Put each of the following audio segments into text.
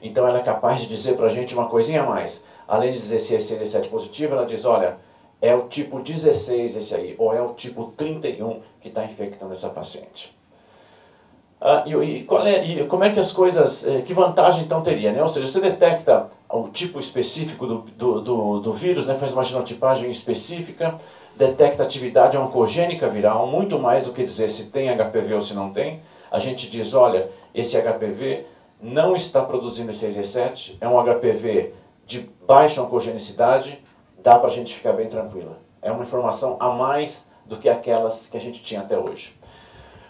Então ela é capaz de dizer para a gente uma coisinha a mais. Além de dizer se é CD7 positivo, ela diz, olha, é o tipo 16 esse aí, ou é o tipo 31 que está infectando essa paciente. Como é que as coisas, que vantagem então teria, né? Ou seja, você detecta o tipo específico do vírus, né? Faz uma genotipagem específica, detecta atividade oncogênica viral, muito mais do que dizer se tem HPV ou se não tem. A gente diz, olha, esse HPV não está produzindo E6E7, é um HPV de baixa oncogenicidade, dá para a gente ficar bem tranquila. É uma informação a mais do que aquelas que a gente tinha até hoje.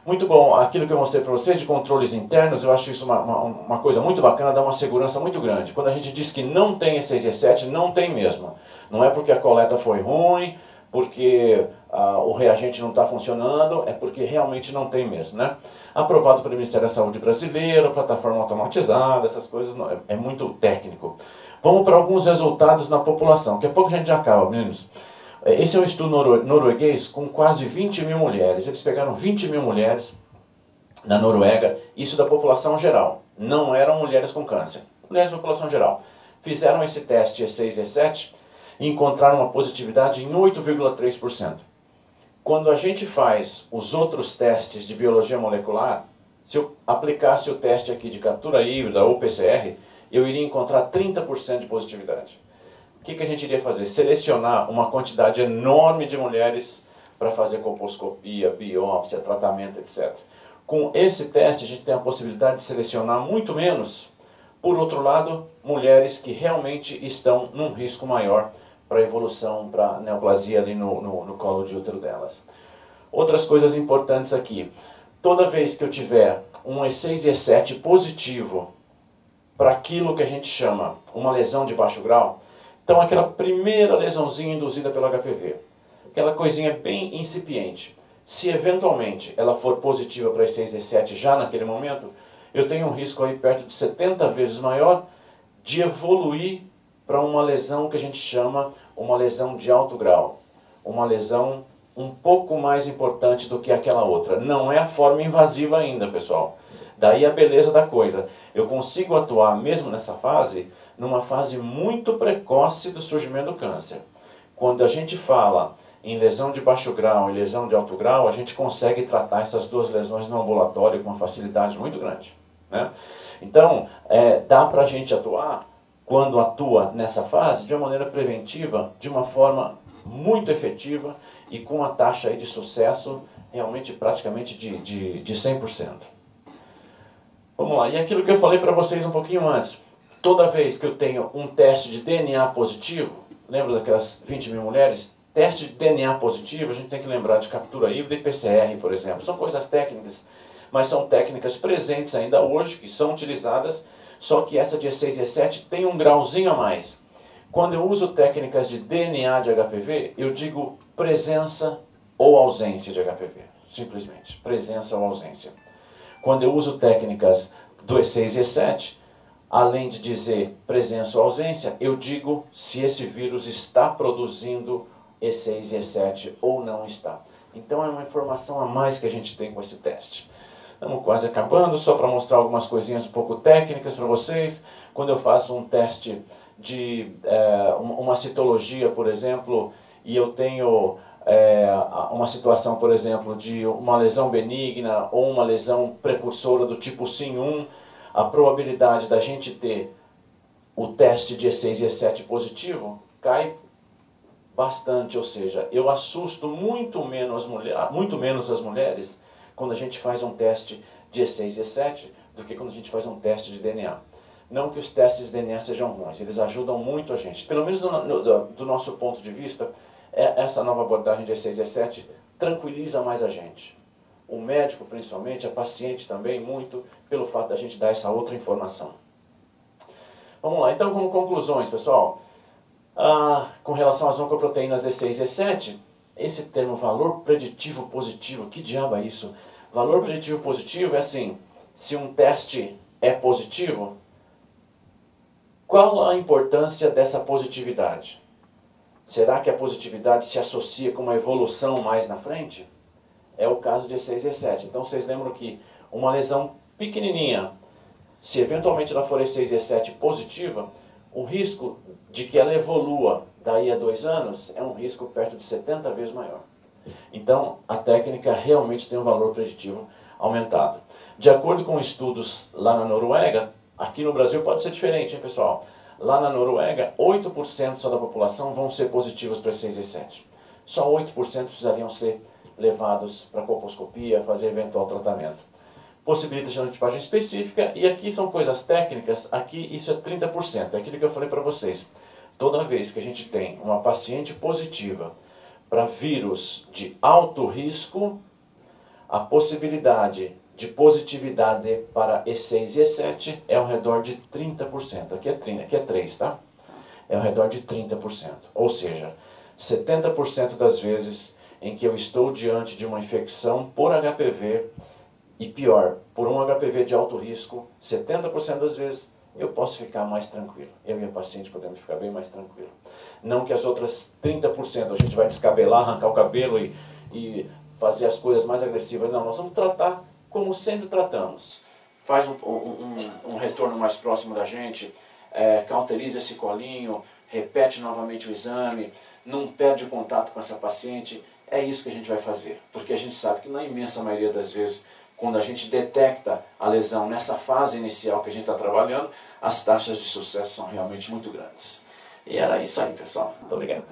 Muito bom, aquilo que eu mostrei para vocês de controles internos, eu acho isso uma coisa muito bacana, dá uma segurança muito grande. Quando a gente diz que não tem E6 e E7, não tem mesmo. Não é porque a coleta foi ruim, porque o reagente não está funcionando, é porque realmente não tem mesmo, né? Aprovado pelo Ministério da Saúde brasileiro, plataforma automatizada, essas coisas, é muito técnico. Vamos para alguns resultados na população, daqui a pouco a gente já acaba, meninos. Esse é um estudo norueguês com quase 20 mil mulheres. Eles pegaram 20 mil mulheres na Noruega, isso da população geral. Não eram mulheres com câncer, mulheres da população geral. Fizeram esse teste E6 e E7 e encontraram uma positividade em 8,3%. Quando a gente faz os outros testes de biologia molecular, se eu aplicasse o teste aqui de captura híbrida ou PCR, eu iria encontrar 30% de positividade. O que a gente iria fazer? Selecionar uma quantidade enorme de mulheres para fazer colposcopia, biópsia, tratamento, etc. Com esse teste, a gente tem a possibilidade de selecionar muito menos, por outro lado, mulheres que realmente estão num risco maior para evolução, para neoplasia ali no colo de útero delas. Outras coisas importantes aqui. Toda vez que eu tiver um E6 e E7 positivo para aquilo que a gente chama uma lesão de baixo grau, então aquela primeira lesãozinha induzida pelo HPV, aquela coisinha bem incipiente, se eventualmente ela for positiva para E6 e E7 já naquele momento, eu tenho um risco aí perto de 70 vezes maior de evoluir para uma lesão que a gente chama uma lesão de alto grau, uma lesão um pouco mais importante do que aquela outra. Não é a forma invasiva ainda, pessoal. Daí a beleza da coisa. Eu consigo atuar mesmo nessa fase, numa fase muito precoce do surgimento do câncer. Quando a gente fala em lesão de baixo grau e lesão de alto grau, a gente consegue tratar essas duas lesões no ambulatório com uma facilidade muito grande, né? Então, dá para a gente atuar, quando atua nessa fase, de uma maneira preventiva, de uma forma muito efetiva e com uma taxa aí de sucesso realmente praticamente de 100%. Vamos lá, e aquilo que eu falei para vocês um pouquinho antes, toda vez que eu tenho um teste de DNA positivo, lembra daquelas 20 mil mulheres? Teste de DNA positivo, a gente tem que lembrar de captura híbrida e PCR, por exemplo. São coisas técnicas, mas são técnicas presentes ainda hoje, que são utilizadas, só que essa de E6 e E7 tem um grauzinho a mais. Quando eu uso técnicas de DNA de HPV, eu digo presença ou ausência de HPV. Simplesmente, presença ou ausência. Quando eu uso técnicas do E6 e E7, além de dizer presença ou ausência, eu digo se esse vírus está produzindo E6 e E7 ou não está. Então é uma informação a mais que a gente tem com esse teste. Estamos quase acabando, só para mostrar algumas coisinhas um pouco técnicas para vocês. Quando eu faço um teste de uma citologia, por exemplo, e eu tenho uma situação, por exemplo, de uma lesão benigna ou uma lesão precursora do tipo SIM1, a probabilidade da gente ter o teste de E6 e E7 positivo cai bastante, ou seja, eu assusto muito menos as mulheres quando a gente faz um teste de E6 e E7 do que quando a gente faz um teste de DNA. Não que os testes de DNA sejam ruins, eles ajudam muito a gente. Pelo menos do nosso ponto de vista, essa nova abordagem de E6 e E7 tranquiliza mais a gente. O médico, principalmente, a paciente também, muito, pelo fato da gente dar essa outra informação. Vamos lá, então, como conclusões, pessoal. Com relação às oncoproteínas E6 e E7, esse termo valor preditivo positivo, que diabo é isso? Valor preditivo positivo é assim, se um teste é positivo, qual a importância dessa positividade? Será que a positividade se associa com uma evolução mais na frente? É o caso de E6 e E7. Então vocês lembram que uma lesão pequenininha, se eventualmente ela for E6 e E7 positiva, o risco de que ela evolua daí a 2 anos é um risco perto de 70 vezes maior. Então, a técnica realmente tem um valor preditivo aumentado. De acordo com estudos lá na Noruega, aqui no Brasil pode ser diferente, hein, pessoal? Lá na Noruega, 8% só da população vão ser positivos para E6 e E7. Só 8% precisariam ser levados para colposcopia, fazer eventual tratamento. Possibilita genotipagem específica, e aqui são coisas técnicas, aqui isso é 30%, é aquilo que eu falei para vocês. Toda vez que a gente tem uma paciente positiva para vírus de alto risco, a possibilidade de positividade para E6 e E7 é ao redor de 30%. Aqui é 3, tá? É ao redor de 30%. Ou seja, 70% das vezes em que eu estou diante de uma infecção por HPV, e pior, por um HPV de alto risco, 70% das vezes eu posso ficar mais tranquilo. Eu e a paciente podemos ficar bem mais tranquilo. Não que as outras 30% a gente vai descabelar, arrancar o cabelo e fazer as coisas mais agressivas. Não, nós vamos tratar como sempre tratamos. Faz um retorno mais próximo da gente, cauteriza esse colinho, repete novamente o exame, não perde o contato com essa paciente. É isso que a gente vai fazer, porque a gente sabe que na imensa maioria das vezes, quando a gente detecta a lesão nessa fase inicial que a gente está trabalhando, as taxas de sucesso são realmente muito grandes. E era isso aí, pessoal. Muito obrigado.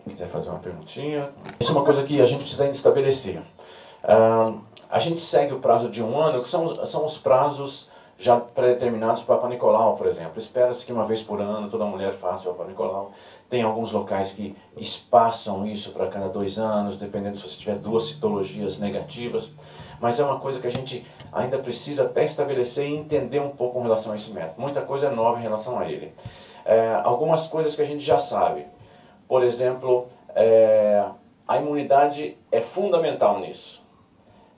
Se quiser fazer uma perguntinha. Isso é uma coisa que a gente precisa ainda estabelecer. A gente segue o prazo de 1 ano, que são os prazos já pré-determinados para Papa Nicolau, por exemplo. Espera-se que uma vez por ano toda mulher faça o Papa Nicolau. Tem alguns locais que espaçam isso para cada 2 anos, dependendo se você tiver 2 citologias negativas. Mas é uma coisa que a gente ainda precisa até estabelecer e entender um pouco com relação a esse método. Muita coisa é nova em relação a ele. Algumas coisas que a gente já sabe. Por exemplo, a imunidade é fundamental nisso.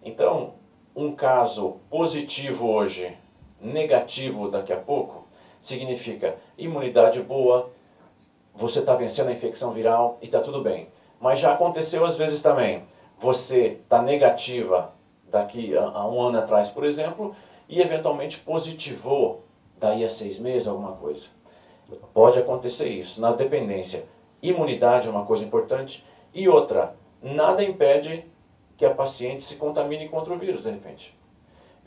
Então, um caso positivo hoje, negativo daqui a pouco, significa imunidade boa, você está vencendo a infecção viral e está tudo bem. Mas já aconteceu às vezes também, você está negativa daqui a 1 ano atrás, por exemplo, e eventualmente positivou daí a 6 meses alguma coisa. Pode acontecer isso, na dependência. Imunidade é uma coisa importante, e outra, nada impede que a paciente se contamine contra o vírus, de repente.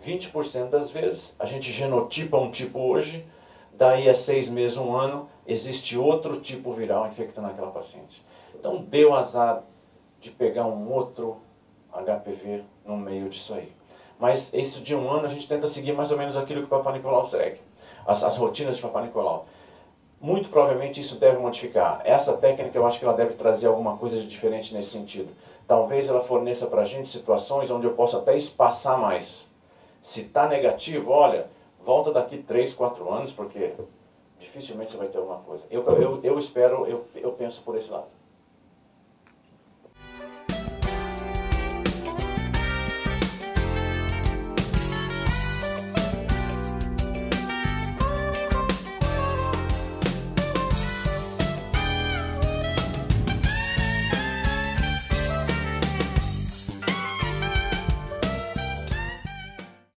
20% das vezes, a gente genotipa um tipo hoje, daí a 6 meses, 1 ano, existe outro tipo viral infectando aquela paciente. Então, deu azar de pegar um outro HPV no meio disso aí. Mas isso de 1 ano, a gente tenta seguir mais ou menos aquilo que o Papa Nicolau segue. As rotinas de Papa Nicolau. Muito provavelmente isso deve modificar. Essa técnica, eu acho que ela deve trazer alguma coisa de diferente nesse sentido. Talvez ela forneça para a gente situações onde eu possa até espaçar mais. Se está negativo, olha, volta daqui 3, 4 anos, porque dificilmente você vai ter alguma coisa. Eu espero, eu penso por esse lado.